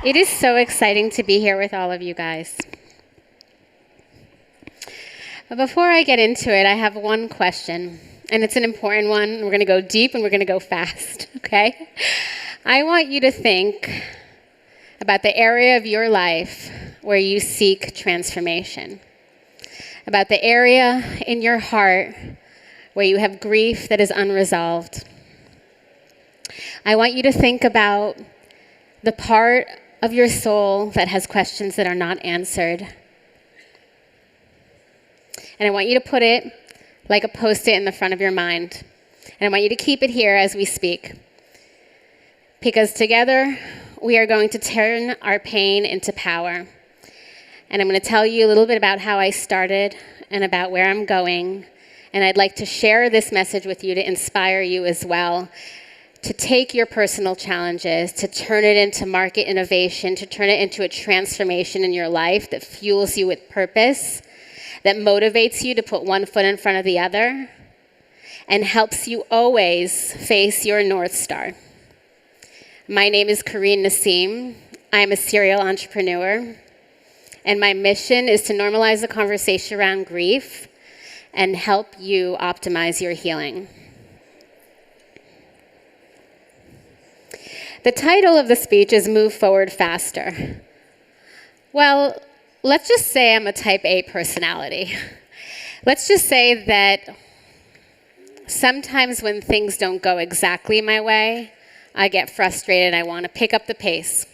It is so exciting to be here with all of you guys. But before I get into it, I have one question, and it's an important one. We're going to go deep and we're going to go fast, okay? I want you to think about the area of your life where you seek transformation, about the area in your heart where you have grief that is unresolved. I want you to think about the part of your soul that has questions that are not answered. And I want you to put it like a Post-it in the front of your mind. And I want you to keep it here as we speak. Because together, we are going to turn our pain into power. And I'm going to tell you a little bit about how I started and about where I'm going. And I'd like to share this message with you to inspire you as well, to take your personal challenges, to turn it into market innovation, to turn it into a transformation in your life that fuels you with purpose, that motivates you to put one foot in front of the other, and helps you always face your North Star. My name is Karine Nissim. I am a serial entrepreneur, and my mission is to normalize the conversation around grief and help you optimize your healing. The title of the speech is Move Forward Faster. Well, let's just say I'm a type A personality. Let's just say that sometimes when things don't go exactly my way, I get frustrated. I want to pick up the pace.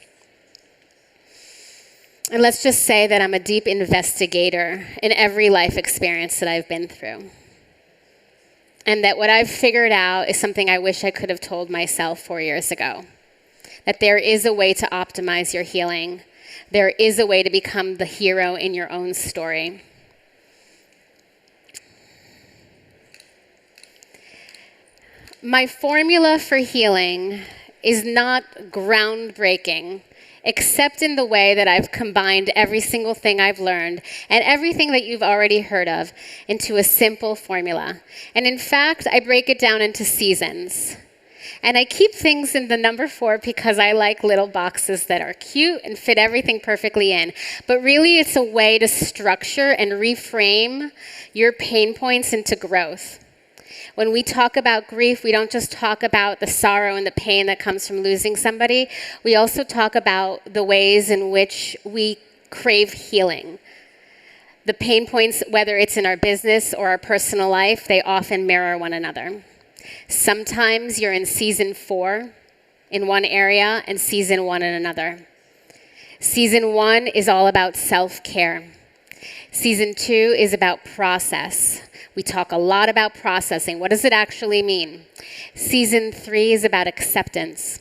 And let's just say that I'm a deep investigator in every life experience that I've been through. And that what I've figured out is something I wish I could have told myself 4 years ago. That there is a way to optimize your healing. There is a way to become the hero in your own story. My formula for healing is not groundbreaking, except in the way that I've combined every single thing I've learned and everything that you've already heard of into a simple formula. And in fact, I break it down into seasons. And I keep things in the number 4 because I like little boxes that are cute and fit everything perfectly in. But really, it's a way to structure and reframe your pain points into growth. When we talk about grief, we don't just talk about the sorrow and the pain that comes from losing somebody. We also talk about the ways in which we crave healing. The pain points, whether it's in our business or our personal life, they often mirror one another. Sometimes you're in season 4 in one area and season 1 in another. Season 1 is all about self-care. Season 2 is about process. We talk a lot about processing. What does it actually mean? Season 3 is about acceptance.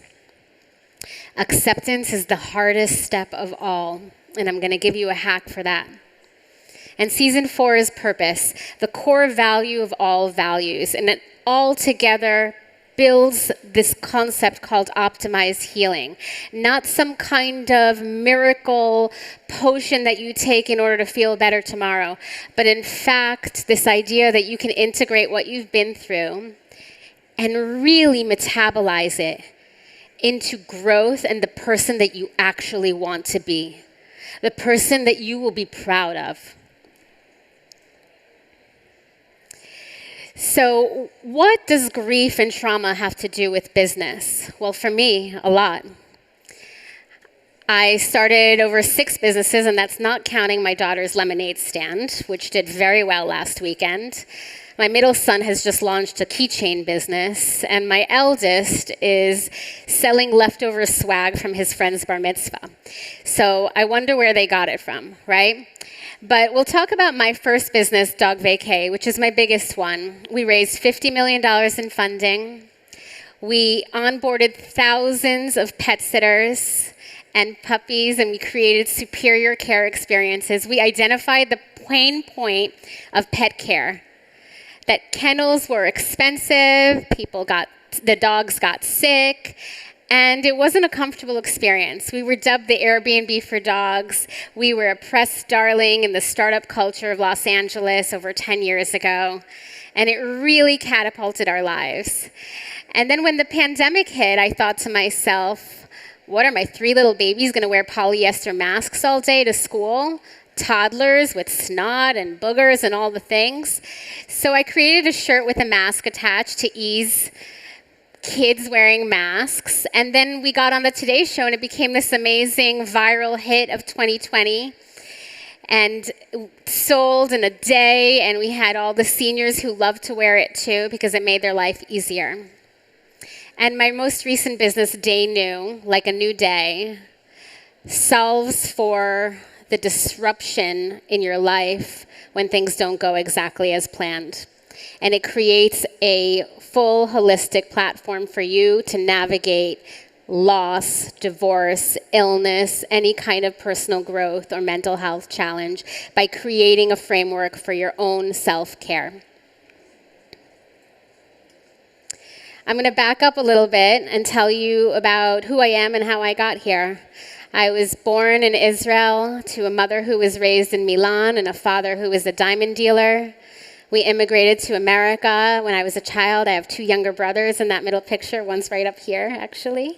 Acceptance is the hardest step of all, and I'm going to give you a hack for that. And season 4 is purpose, the core value of all values, and it all together builds this concept called optimized healing. Not some kind of miracle potion that you take in order to feel better tomorrow, but in fact, this idea that you can integrate what you've been through and really metabolize it into growth and the person that you actually want to be, the person that you will be proud of. So what does grief and trauma have to do with business? Well, for me, a lot. I started over 6 businesses, and that's not counting my daughter's lemonade stand, which did very well last weekend. My middle son has just launched a keychain business, and my eldest is selling leftover swag from his friend's bar mitzvah. So I wonder where they got it from, right? But we'll talk about my first business, DogVacay, which is my biggest one. We raised $50 million in funding. We onboarded thousands of pet sitters and puppies, and we created superior care experiences. We identified the pain point of pet care, that kennels were expensive, the dogs got sick, and it wasn't a comfortable experience. We were dubbed the Airbnb for dogs. We were a press darling in the startup culture of Los Angeles over 10 years ago, and it really catapulted our lives. And then when the pandemic hit, I thought to myself, What are my 3 little babies going to wear polyester masks all day to school? Toddlers with snot and boogers and all the things. So I created a shirt with a mask attached to ease kids wearing masks. And then we got on the Today Show and it became this amazing viral hit of 2020. And sold in a day, and we had all the seniors who loved to wear it too because it made their life easier. And my most recent business, DayNew, like a new day, solves for the disruption in your life when things don't go exactly as planned. And it creates a full holistic platform for you to navigate loss, divorce, illness, any kind of personal growth or mental health challenge by creating a framework for your own self-care. I'm going to back up a little bit and tell you about who I am and how I got here. I was born in Israel to a mother who was raised in Milan and a father who was a diamond dealer. We immigrated to America when I was a child. I have 2 younger brothers in that middle picture. One's right up here, actually.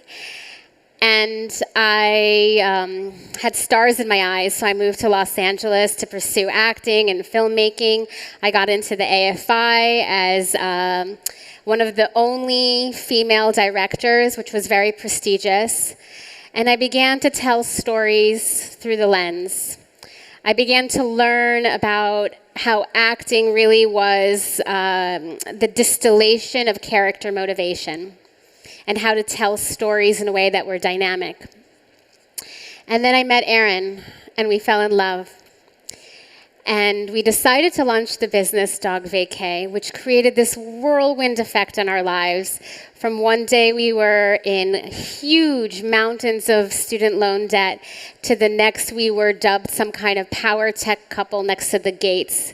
And I had stars in my eyes, so I moved to Los Angeles to pursue acting and filmmaking. I got into the AFI as one of the only female directors, which was very prestigious. And I began to tell stories through the lens. I began to learn about how acting really was the distillation of character motivation and how to tell stories in a way that were dynamic. And then I met Aaron, and we fell in love. And we decided to launch the business DogVacay, which created this whirlwind effect on our lives. From one day we were in huge mountains of student loan debt to the next we were dubbed some kind of power tech couple next to the gates.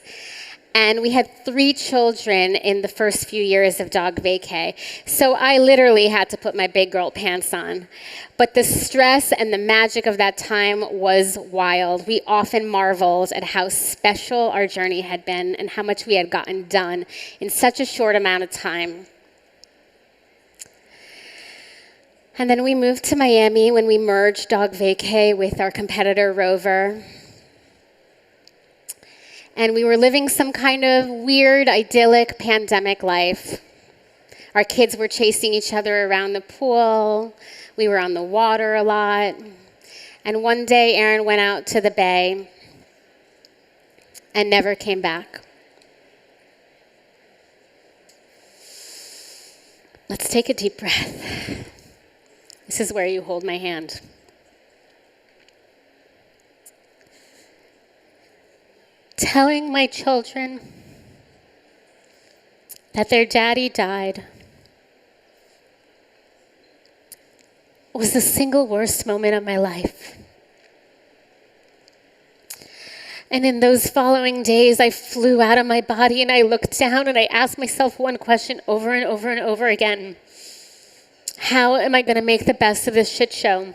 And we had 3 children in the first few years of DogVacay. So I literally had to put my big girl pants on. But the stress and the magic of that time was wild. We often marveled at how special our journey had been and how much we had gotten done in such a short amount of time. And then we moved to Miami when we merged DogVacay with our competitor Rover. And we were living some kind of weird, idyllic pandemic life. Our kids were chasing each other around the pool. We were on the water a lot. And one day, Aaron went out to the bay and never came back. Let's take a deep breath. This is where you hold my hand. Telling my children that their daddy died was the single worst moment of my life. And in those following days, I flew out of my body and I looked down and I asked myself one question over and over and over again. How am I going to make the best of this shit show?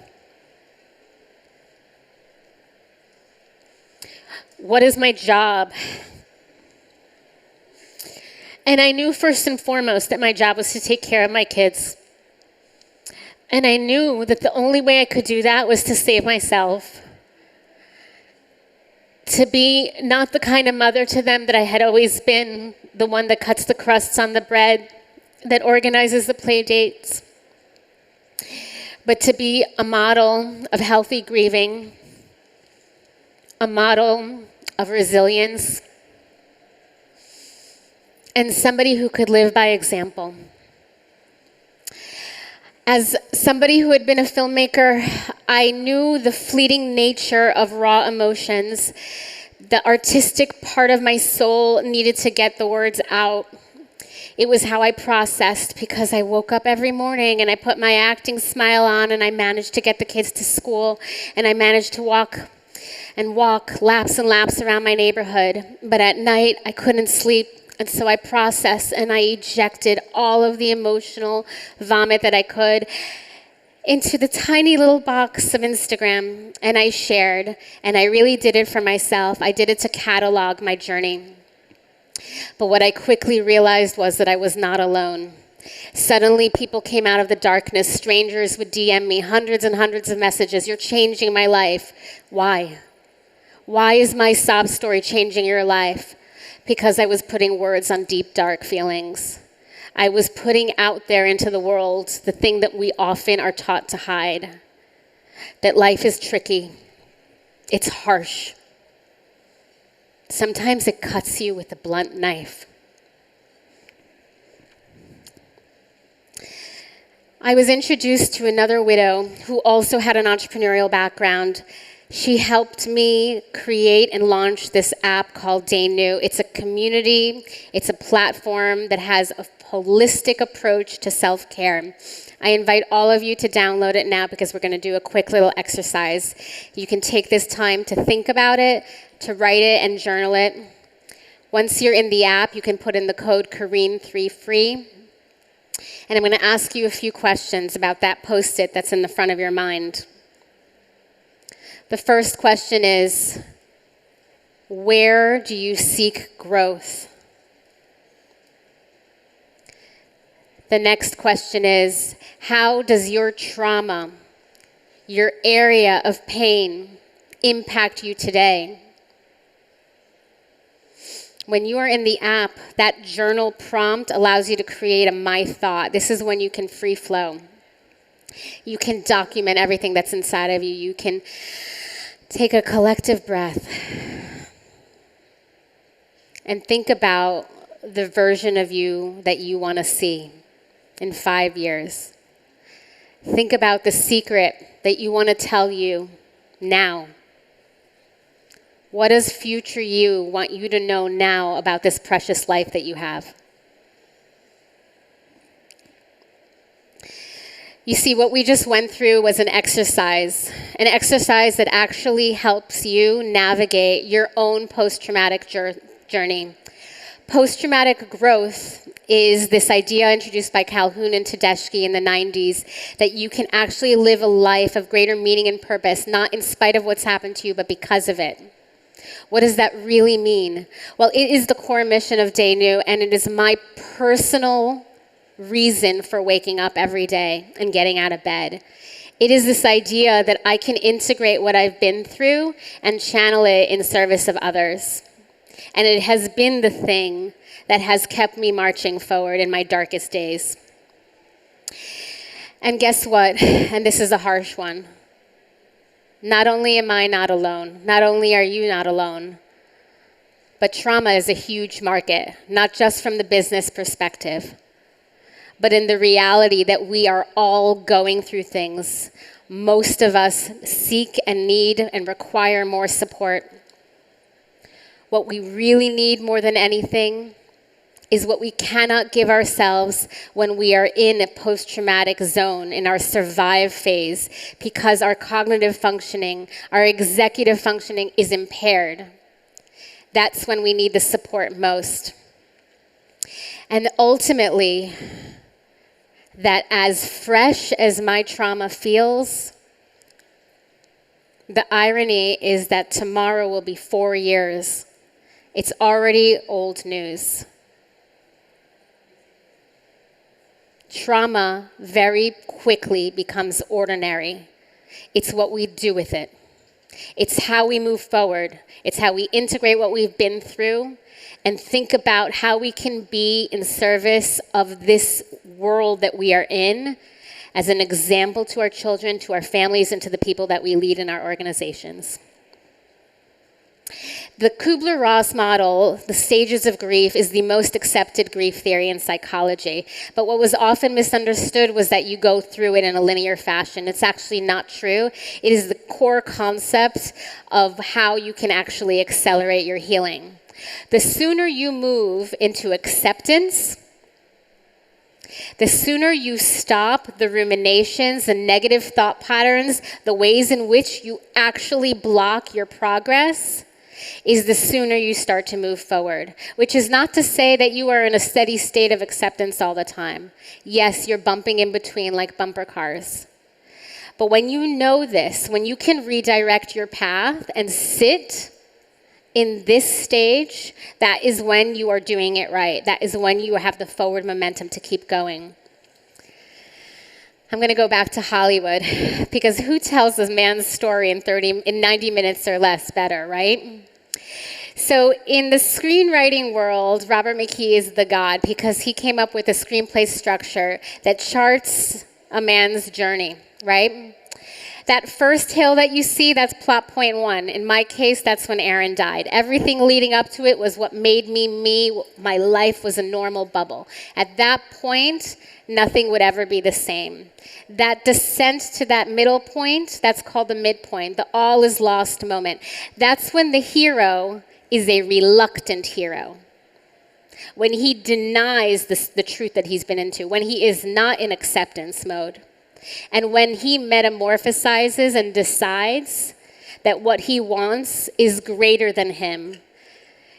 What is my job? And I knew first and foremost that my job was to take care of my kids. And I knew that the only way I could do that was to save myself. To be not the kind of mother to them that I had always been, the one that cuts the crusts on the bread, that organizes the play dates, but to be a model of healthy grieving, a model of resilience, and somebody who could live by example. As somebody who had been a filmmaker, I knew the fleeting nature of raw emotions. The artistic part of my soul needed to get the words out. It was how I processed, because I woke up every morning and I put my acting smile on and I managed to get the kids to school and I managed to walk laps and laps around my neighborhood. But at night, I couldn't sleep. And so I processed and I ejected all of the emotional vomit that I could into the tiny little box of Instagram, and I shared, and I really did it for myself. I did it to catalog my journey. But what I quickly realized was that I was not alone. Suddenly, people came out of the darkness. Strangers would DM me hundreds and hundreds of messages. You're changing my life. Why? Why is my sob story changing your life? Because I was putting words on deep, dark feelings. I was putting out there into the world the thing that we often are taught to hide. That life is tricky. It's harsh. Sometimes it cuts you with a blunt knife. I was introduced to another widow who also had an entrepreneurial background. She helped me create and launch this app called DayNew. It's a community, it's a platform that has a holistic approach to self-care. I invite all of you to download it now because we're going to do a quick little exercise. You can take this time to think about it, to write it and journal it. Once you're in the app, you can put in the code Karine3FREE. And I'm going to ask you a few questions about that Post-it that's in the front of your mind. The first question is, where do you seek growth? The next question is, how does your trauma, your area of pain, impact you today? When you are in the app, that journal prompt allows you to create a my thought. This is when you can free flow. You can document everything that's inside of you. You can take a collective breath and think about the version of you that you want to see in 5 years. Think about the secret that you want to tell you now. What does future you want you to know now about this precious life that you have? You see, what we just went through was an exercise that actually helps you navigate your own post-traumatic journey. Post-traumatic growth is this idea introduced by Calhoun and Tedeschi in the 90s that you can actually live a life of greater meaning and purpose, not in spite of what's happened to you, but because of it. What does that really mean? Well, it is the core mission of DayNew, and it is my personal reason for waking up every day and getting out of bed. It is this idea that I can integrate what I've been through and channel it in service of others. And it has been the thing that has kept me marching forward in my darkest days. And guess what? And this is a harsh one. Not only am I not alone, not only are you not alone, but trauma is a huge market, not just from the business perspective, but in the reality that we are all going through things. Most of us seek and need and require more support. What we really need more than anything is what we cannot give ourselves when we are in a post-traumatic zone, in our survive phase, because our cognitive functioning, our executive functioning is impaired. That's when we need the support most. And ultimately, that as fresh as my trauma feels, the irony is that tomorrow will be 4 years. It's already old news. Trauma very quickly becomes ordinary. It's what we do with it. It's how we move forward. It's how we integrate what we've been through and think about how we can be in service of this world that we are in as an example to our children, to our families, and to the people that we lead in our organizations. The Kubler-Ross model, the stages of grief, is the most accepted grief theory in psychology. But what was often misunderstood was that you go through it in a linear fashion. It's actually not true. It is the core concept of how you can actually accelerate your healing. The sooner you move into acceptance, the sooner you stop the ruminations, the negative thought patterns, the ways in which you actually block your progress, is the sooner you start to move forward. Which is not to say that you are in a steady state of acceptance all the time. Yes, you're bumping in between like bumper cars. But when you know this, when you can redirect your path and sit in this stage, that is when you are doing it right. That is when you have the forward momentum to keep going. I'm going to go back to Hollywood, because who tells a man's story in 90 minutes or less better, right? So in the screenwriting world, Robert McKee is the god, because he came up with a screenplay structure that charts a man's journey, right? That first hill that you see, that's plot point 1. In my case, that's when Aaron died. Everything leading up to it was what made me me. My life was a normal bubble. At that point, nothing would ever be the same. That descent to that middle point, that's called the midpoint, the all is lost moment. That's when the hero is a reluctant hero. When he denies the truth that he's been into, when he is not in acceptance mode. And when he metamorphosizes and decides that what he wants is greater than him.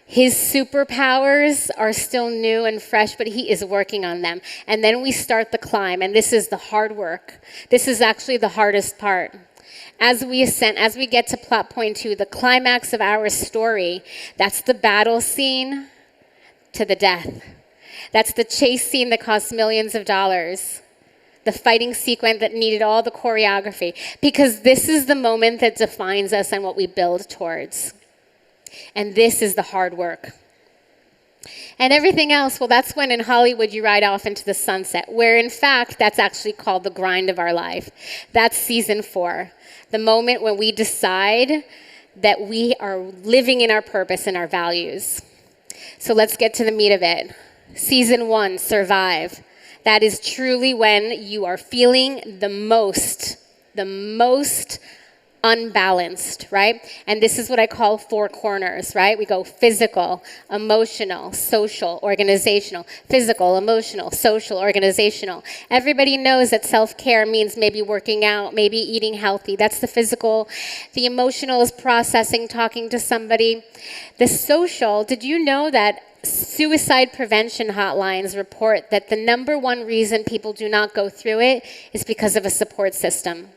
His superpowers are still new and fresh, but he is working on them. And then we start the climb, and this is the hard work. This is actually the hardest part. As we ascend, as we get to plot point 2, the climax of our story, that's the battle scene to the death. That's the chase scene that costs millions of dollars. The fighting sequence that needed all the choreography, because this is the moment that defines us and what we build towards. And this is the hard work. And everything else, well, that's when in Hollywood you ride off into the sunset, where in fact, that's actually called the grind of our life. That's season 4, the moment when we decide that we are living in our purpose and our values. So let's get to the meat of it. Season 1, survive. That is truly when you are feeling the most unbalanced, right? And this is what I call 4 corners, right? We go physical, emotional, social, organizational. Physical, emotional, social, organizational. Everybody knows that self-care means maybe working out, maybe eating healthy. That's the physical. The emotional is processing, talking to somebody. The social, did you know that suicide prevention hotlines report that the number 1 reason people do not go through it is because of a support system?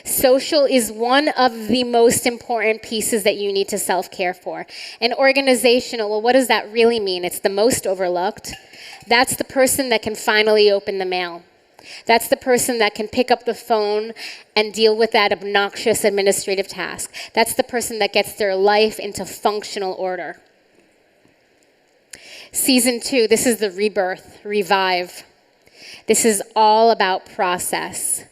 Social is one of the most important pieces that you need to self-care for. And organizational, well, what does that really mean? It's the most overlooked. That's the person that can finally open the mail. That's the person that can pick up the phone and deal with that obnoxious administrative task. That's the person that gets their life into functional order. Season 2, this is the rebirth, revive. This is all about process.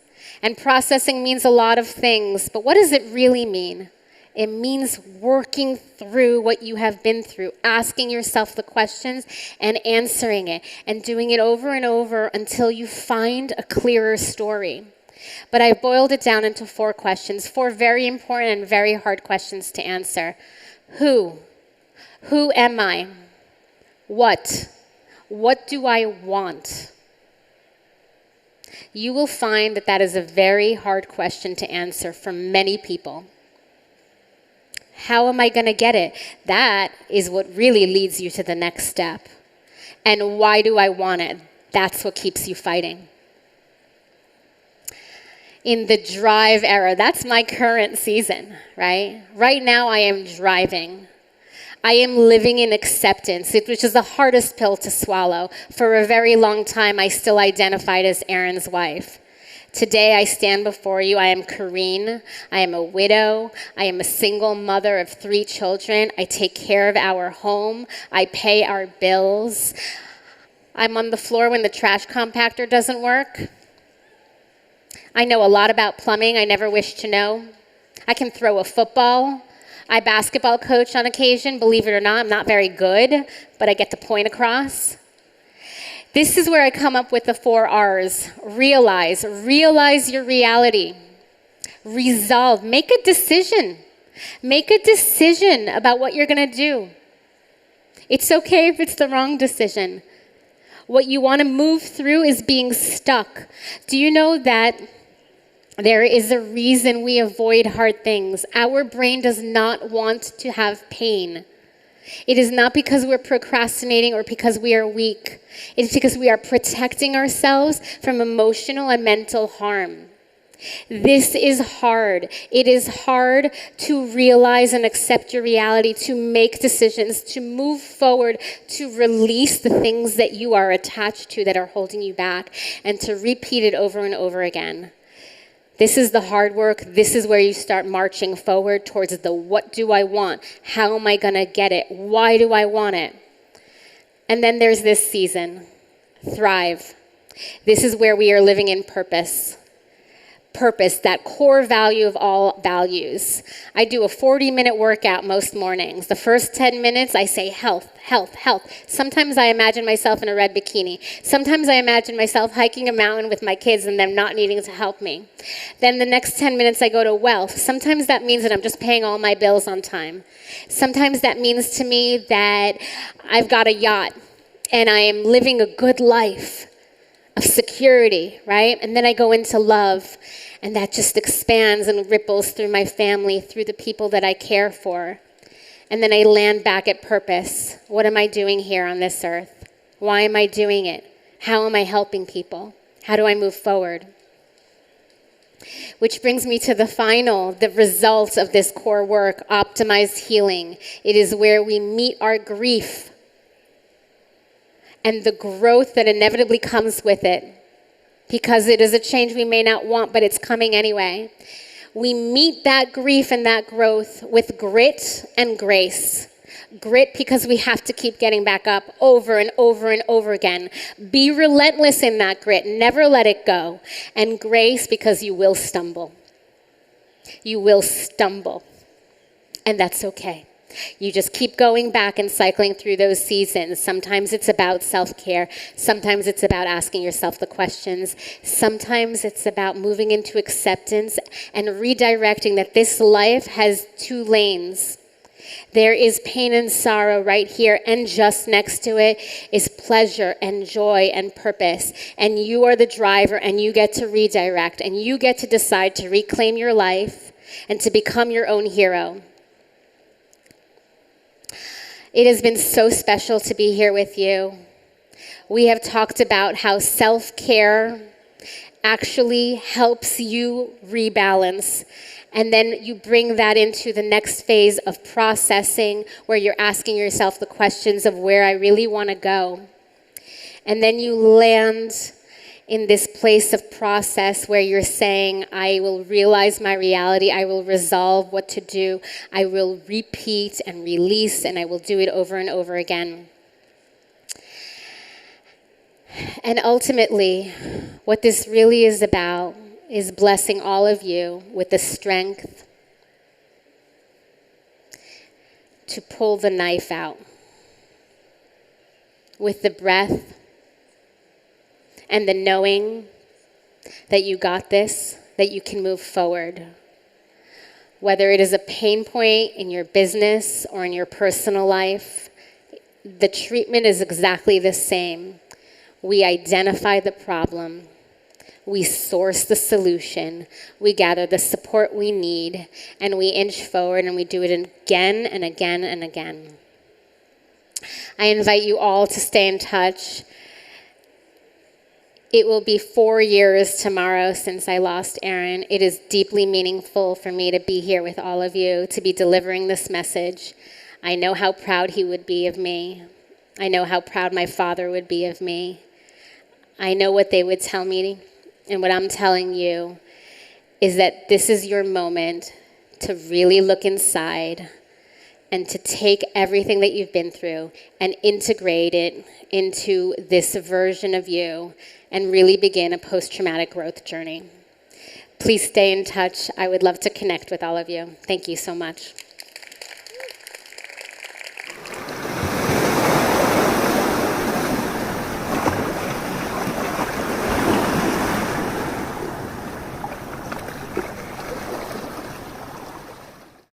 And processing means a lot of things, but what does it really mean? It means working through what you have been through, asking yourself the questions and answering it, and doing it over and over until you find a clearer story. But I boiled it down into 4 questions, 4 very important and very hard questions to answer. Who? Who am I? What? What do I want? You will find that that is a very hard question to answer for many people. How am I going to get it? That is what really leads you to the next step. And why do I want it? That's what keeps you fighting. In the drive era, that's my current season, right? Right now I am driving. I am living in acceptance, which is the hardest pill to swallow. For a very long time, I still identified as Aaron's wife. Today, I stand before you. I am Karine. I am a widow. I am a single mother of 3 children. I take care of our home. I pay our bills. I'm on the floor when the trash compactor doesn't work. I know a lot about plumbing I never wished to know. I can throw a football. I basketball coach on occasion. Believe it or not, I'm not very good, but I get the point across. This is where I come up with the 4 R's. Realize your reality. Resolve, make a decision. Make a decision about what you're gonna do. It's okay if it's the wrong decision. What you wanna move through is being stuck. Do you know that there is a reason we avoid hard things? Our brain does not want to have pain. It is not because we're procrastinating or because we are weak. It is because we are protecting ourselves from emotional and mental harm. This is hard. It is hard to realize and accept your reality, to make decisions, to move forward, to release the things that you are attached to that are holding you back, and to repeat it over and over again. This is the hard work. This is where you start marching forward towards the what do I want? How am I going to get it? Why do I want it? And then there's this season, thrive. This is where we are living in purpose. Purpose, that core value of all values. I do a 40-minute workout most mornings. The first 10 minutes, I say health, health, health. Sometimes I imagine myself in a red bikini. Sometimes I imagine myself hiking a mountain with my kids and them not needing to help me. Then the next 10 minutes, I go to wealth. Sometimes that means that I'm just paying all my bills on time. Sometimes that means to me that I've got a yacht and I am living a good life of security, right? And then I go into love, and that just expands and ripples through my family, through the people that I care for. And then I land back at purpose. What am I doing here on this earth? Why am I doing it? How am I helping people? How do I move forward? Which brings me to the result of this core work, optimized healing. It is where we meet our grief and the growth that inevitably comes with it, because it is a change we may not want, but it's coming anyway. We meet that grief and that growth with grit and grace. Grit because we have to keep getting back up over and over and over again. Be relentless in that grit. Never let it go. And grace because you will stumble. You will stumble. And that's okay. You just keep going back and cycling through those seasons. Sometimes it's about self-care. Sometimes it's about asking yourself the questions. Sometimes it's about moving into acceptance and redirecting that this life has two lanes. There is pain and sorrow right here, and just next to it is pleasure and joy and purpose. And you are the driver, and you get to redirect, and you get to decide to reclaim your life and to become your own hero. It has been so special to be here with you. We have talked about how self-care actually helps you rebalance. And then you bring that into the next phase of processing, where you're asking yourself the questions of where I really want to go. And then you land in this place of process where you're saying, I will realize my reality, I will resolve what to do, I will repeat and release, and I will do it over and over again. And ultimately, what this really is about is blessing all of you with the strength to pull the knife out, with the breath and the knowing that you got this, that you can move forward. Whether it is a pain point in your business or in your personal life, the treatment is exactly the same. We identify the problem, we source the solution, we gather the support we need, and we inch forward, and we do it again and again and again. I invite you all to stay in touch. It will be 4 years tomorrow since I lost Aaron. It is deeply meaningful for me to be here with all of you, to be delivering this message. I know how proud he would be of me. I know how proud my father would be of me. I know what they would tell me, and what I'm telling you is that this is your moment to really look inside and to take everything that you've been through and integrate it into this version of you and really begin a post-traumatic growth journey. Please stay in touch. I would love to connect with all of you. Thank you so much.